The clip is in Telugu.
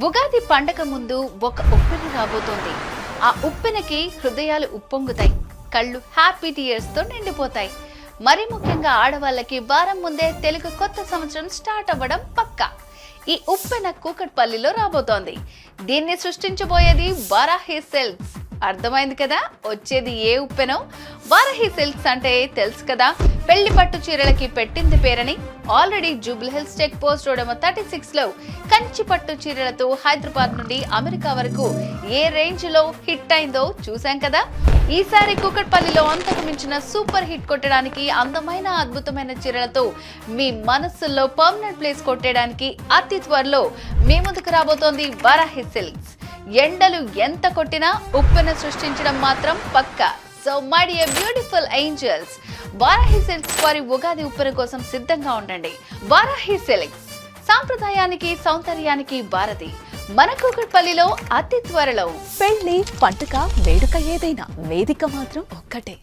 ఉగాది పండగ ముందు ఒక ఉప్పెన రాబోతోంది. ఆ ఉప్పెనకి హృదయాలు ఉప్పొంగుతాయి, కళ్ళు హ్యాపీ టీయర్స్ తో నిండిపోతాయి. మరి ముఖ్యంగా ఆడవాళ్ళకి వారం ముందే తెలుగు కొత్త సంవత్సరం స్టార్ట్ అవ్వడం పక్కా. ఈ ఉప్పెన కూకట్పల్లిలో రాబోతోంది. దీన్ని సృష్టించబోయేది వారాహి సిల్క్స్. అర్థమైంది కదా వచ్చేది ఏ ఉప్పెనో. వారాహి సిల్క్స్ అంటే తెలుసు కదా, పెళ్లి పట్టు చీరలకి పెట్టింది పేరని. Already Jubilee Hills check post road 36 లో కంచి పట్టు చీరలతో హైదరాబాద్ నుండి అమెరికా వరకు ఏ రేంజ్ లో హిట్ అయిందో చూసాం కదా. ఈసారి కూకట్పల్లిలో అంతకు మించిన సూపర్ హిట్ కొట్టడానికి, అందమైన అద్భుతమైన చీరలతో మీ మనస్సుల్లో పర్మనెంట్ ప్లేస్ కొట్టేయడానికి అతి త్వరలో మీ ముందుకు రాబోతోంది వారాహి సిల్క్స్. ఎండలు ఎంత కొట్టినా ఉప్పెన సృష్టించడం మాత్రం పక్కా. So my dear beautiful angels, Varahi silks వారి ఉగాది ఉప్పెన కోసం సిద్ధంగా ఉండండి. వారాహి సిల్క్స్ సాంప్రదాయానికి సౌందర్యానికి భారతి. మన కూకట్పల్లిలో అతి త్వరలో. పెళ్లి పండుగ వేడుక ఏదైనా వేదిక మాత్రం ఒక్కటే.